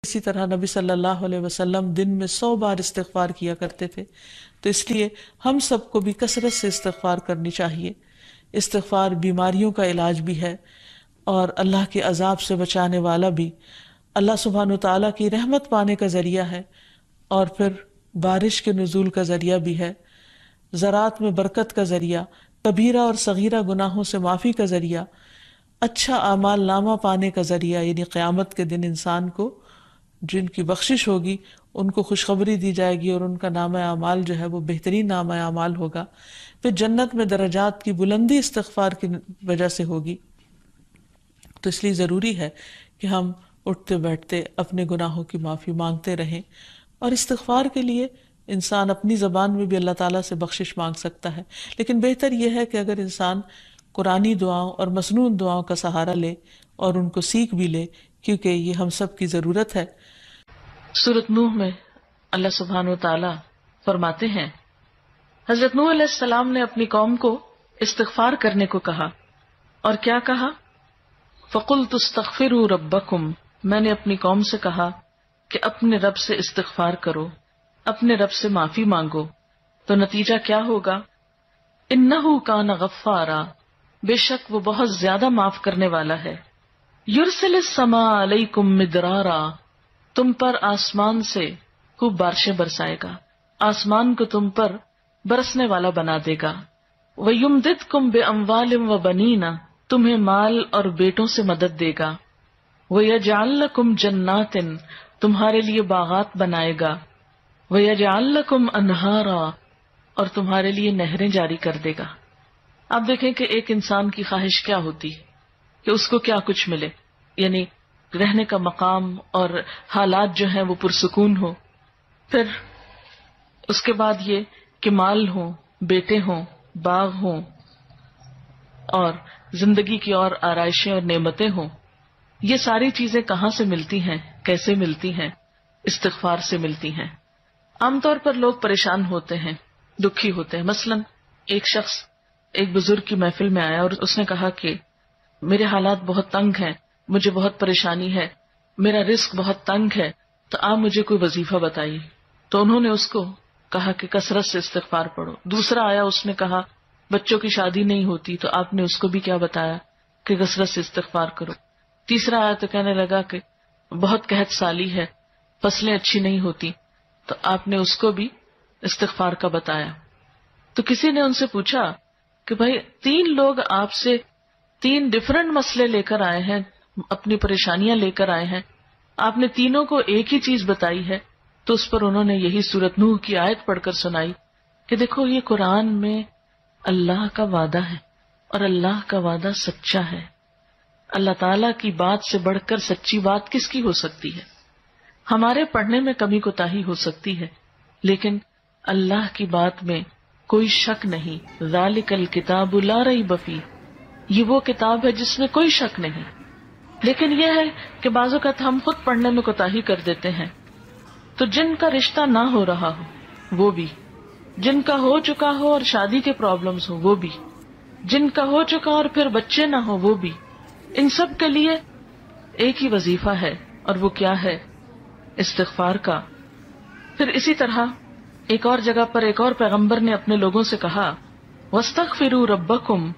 اسی طرح نبی صلی اللہ علیہ وسلم دن میں 100 بار استغفار کیا کرتے تھے، تو اس لیے ہم سب کو بھی کثرت سے استغفار کرنی چاہیے۔ استغفار بیماریوں کا علاج بھی ہے اور اللہ کے عذاب سے بچانے والا بھی، اللہ سبحانہ وتعالیٰ کی رحمت پانے کا ذریعہ ہے، اور پھر بارش کے نزول کا ذریعہ بھی ہے، زراعت میں برکت کا ذریعہ، کبیرہ اور صغیرہ گناہوں سے معافی کا ذریعہ، اچھا اعمال نامہ پانے کا ذریعہ، یعنی قیامت کے دن انسان کو جن کی بخشش ہوگی ان کو خوشخبری دی جائے گی اور ان کا نامہ اعمال جو ہے وہ بہترین نامہ اعمال ہوگا۔ پھر جنت میں درجات کی بلندی استغفار کی وجہ سے ہوگی۔ تو اس لیے ضروری ہے کہ ہم اٹھتے بیٹھتے اپنے گناہوں کی معافی مانگتے رہیں، اور استغفار کے لیے انسان اپنی زبان میں بھی اللہ تعالیٰ سے بخشش مانگ سکتا ہے، لیکن بہتر یہ ہے کہ اگر انسان قرآنی دعاؤں اور مسنون دعاؤں کا سہارا لے اور ان کو سیکھ بھی لے، کیونکہ یہ ہم سب کی ضرورت ہے۔ سورۃ نوح میں اللہ سبحانہ و تعالیٰ فرماتے ہیں، حضرت نوح علیہ السلام نے اپنی قوم کو استغفار کرنے کو کہا، اور کیا کہا؟ فَقُلْتُ اسْتَغْفِرُوا رَبَّكُمْ، میں نے اپنی قوم سے کہا کہ اپنے رب سے استغفار کرو، اپنے رب سے معافی مانگو۔ تو نتیجہ کیا ہوگا؟ اِنَّهُ كَانَ غَفَّارًا، بے شک وہ بہت زیادہ معاف کرنے والا ہے۔ يُرْسِلِ السَّمَاءَ عَلَيْكُمْ مِدْرَارًا، تم پر آسمان سے خوب بارشیں برسائے گا، آسمان کو تم پر برسنے والا بنا دے گا۔ وَيُمْدِدْكُمْ بِأَمْوَالٍ وَبَنِينَ، تمہیں مال اور بیٹوں سے مدد دے گا۔ وَيَجْعَلْ لَكُمْ جَنَّاتٍ، تمہارے لیے باغات بنائے گا۔ وَيَجْعَلْ لَكُمْ أَنْهَارًا، اور تمہارے لیے نہریں جاری کر دے گا۔ آپ دیکھیں کہ ایک انسان کی خواہش کیا ہوتی ہے کہ اس کو کیا کچھ ملے، یعنی رہنے کا مقام اور حالات جو ہیں وہ پرسکون ہو، پھر اس کے بعد یہ کہ مال ہوں، بیٹے ہوں، باغ ہوں، اور زندگی کی اور آرائشیں اور نعمتیں ہوں۔ یہ ساری چیزیں کہاں سے ملتی ہیں، کیسے ملتی ہیں؟ استغفار سے ملتی ہیں۔ عام طور پر لوگ پریشان ہوتے ہیں، دکھی ہوتے ہیں۔ مثلا ایک شخص ایک بزرگ کی محفل میں آیا اور اس نے کہا کہ میرے حالات بہت تنگ ہیں، مجھے بہت پریشانی ہے، میرا رزق بہت تنگ ہے، تو آپ مجھے کوئی وظیفہ بتائیے۔ تو انہوں نے اس کو کہا کہ کثرت سے استغفار پڑھو۔ دوسرا آیا، اس نے کہا بچوں کی شادی نہیں ہوتی، تو آپ نے اس کو بھی کیا بتایا کہ کثرت سے استغفار کرو۔ تیسرا آیا تو کہنے لگا کہ بہت قحط سالی ہے، فصلیں اچھی نہیں ہوتی، تو آپ نے اس کو بھی استغفار کا بتایا۔ تو کسی نے ان سے پوچھا کہ بھائی 3 لوگ آپ سے 3 ڈفرنٹ مسئلے لے کر آئے ہیں، اپنی پریشانیاں لے کر آئے ہیں، آپ نے تینوں کو ایک ہی چیز بتائی ہے۔ تو اس پر انہوں نے یہی سورۃ نوح کی آیت پڑھ کر سنائی کہ دیکھو یہ قرآن میں اللہ کا وعدہ ہے، اور اللہ کا وعدہ سچا ہے۔ اللہ تعالیٰ کی بات سے بڑھ کر سچی بات کس کی ہو سکتی ہے؟ ہمارے پڑھنے میں کمی کوتاہی ہو سکتی ہے، لیکن اللہ کی بات میں کوئی شک نہیں۔ ذالک الکتاب لا ریب فیہ، یہ وہ کتاب ہے جس میں کوئی شک نہیں۔ لیکن یہ ہے کہ بعض اوقات ہم خود پڑھنے میں کوتاہی کر دیتے ہیں، تو جن کا رشتہ نہ ہو رہا ہو وہ بھی، جن کا ہو چکا ہو اور شادی کے پرابلمز ہو وہ بھی، جن کا ہو چکا اور پھر بچے نہ ہو وہ بھی، ان سب کے لیے ایک ہی وظیفہ ہے، اور وہ کیا ہے؟ استغفار کا۔ پھر اسی طرح ایک اور جگہ پر ایک اور پیغمبر نے اپنے لوگوں سے کہا وَاسْتَغْفِرُوا رَبَّكُمْ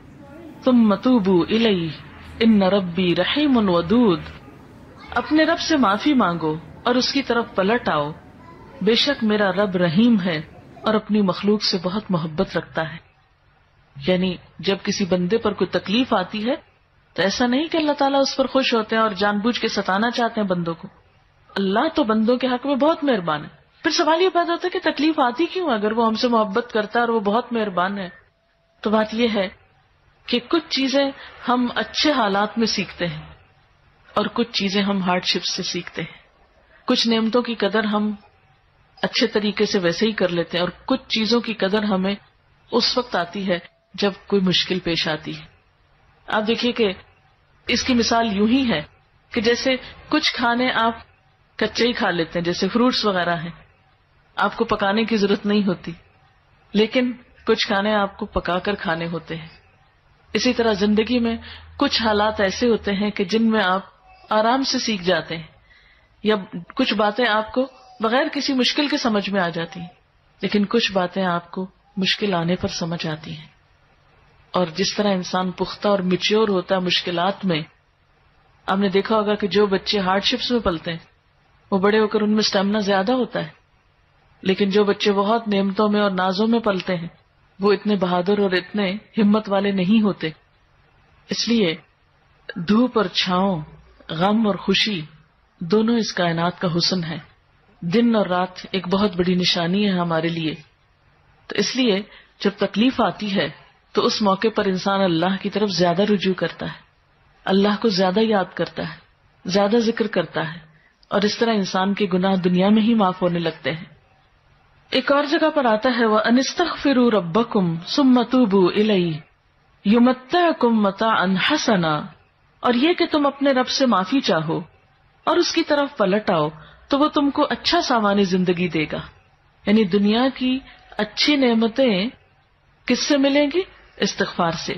ثُمَّ تُوبُوا إِلَيْهِ إِنَّ رَبِّي رَحِيمٌ وَدُودٌ، اپنے رب سے معافی مانگو اور اس کی طرف پلٹ آؤ، بے شک میرا رب رحیم ہے اور اپنی مخلوق سے بہت محبت رکھتا ہے۔ یعنی جب کسی بندے پر کوئی تکلیف آتی ہے تو ایسا نہیں کہ اللہ تعالیٰ اس پر خوش ہوتے ہیں اور جان بوجھ کے ستانا چاہتے ہیں بندوں کو۔ اللہ تو بندوں کے حق میں بہت مہربان ہے۔ پھر سوال یہ پیدا ہوتا ہے کہ تکلیف آتی کیوں؟ اگر وہ ہم سے محبت کرتا ہے اور وہ بہت مہربان ہے، تو بات یہ ہے کہ کچھ چیزیں ہم اچھے حالات میں سیکھتے ہیں اور کچھ چیزیں ہم ہارڈ شپ سے سیکھتے ہیں۔ کچھ نعمتوں کی قدر ہم اچھے طریقے سے ویسے ہی کر لیتے ہیں، اور کچھ چیزوں کی قدر ہمیں اس وقت آتی ہے جب کوئی مشکل پیش آتی ہے۔ آپ دیکھیے کہ اس کی مثال یوں ہی ہے کہ جیسے کچھ کھانے آپ کچے ہی کھا لیتے ہیں، جیسے فروٹس وغیرہ ہیں، آپ کو پکانے کی ضرورت نہیں ہوتی، لیکن کچھ کھانے آپ کو پکا کر کھانے ہوتے ہیں۔ اسی طرح زندگی میں کچھ حالات ایسے ہوتے ہیں کہ جن میں آپ آرام سے سیکھ جاتے ہیں، یا کچھ باتیں آپ کو بغیر کسی مشکل کے سمجھ میں آ جاتی ہیں، لیکن کچھ باتیں آپ کو مشکل آنے پر سمجھ آتی ہیں. اور جس طرح انسان پختہ اور میچیور ہوتا ہے مشکلات میں، آپ نے دیکھا ہوگا کہ جو بچے ہارڈ شپس میں پلتے ہیں وہ بڑے ہو کر ان میں اسٹیمنا زیادہ ہوتا ہے، لیکن جو بچے بہت نعمتوں میں اور نازوں میں پلتے ہیں وہ اتنے بہادر اور اتنے ہمت والے نہیں ہوتے. اس لیے دھوپ اور چھاؤں، غم اور خوشی، دونوں اس کائنات کا حسن ہے. دن اور رات ایک بہت بڑی نشانی ہے ہمارے لیے. تو اس لیے جب تکلیف آتی ہے تو اس موقع پر انسان اللہ کی طرف زیادہ رجوع کرتا ہے، اللہ کو زیادہ یاد کرتا ہے، زیادہ ذکر کرتا ہے، اور اس طرح انسان کے گناہ دنیا میں ہی معاف ہونے لگتے ہیں. ایک اور جگہ پر آتا ہے وَأَنِ رَبَّكُمْ ثُمَّ تُوبُوا إِلَيْهِ يُمَتِّعْكُمْ مَتَاعًا حَسَنًا، اور یہ کہ تم اپنے رب سے معافی چاہو اور اس کی طرف پلٹ آؤ تو وہ تم کو اچھا سامان زندگی دے گا. یعنی دنیا کی اچھی نعمتیں کس سے ملیں گی؟ استغفار سے.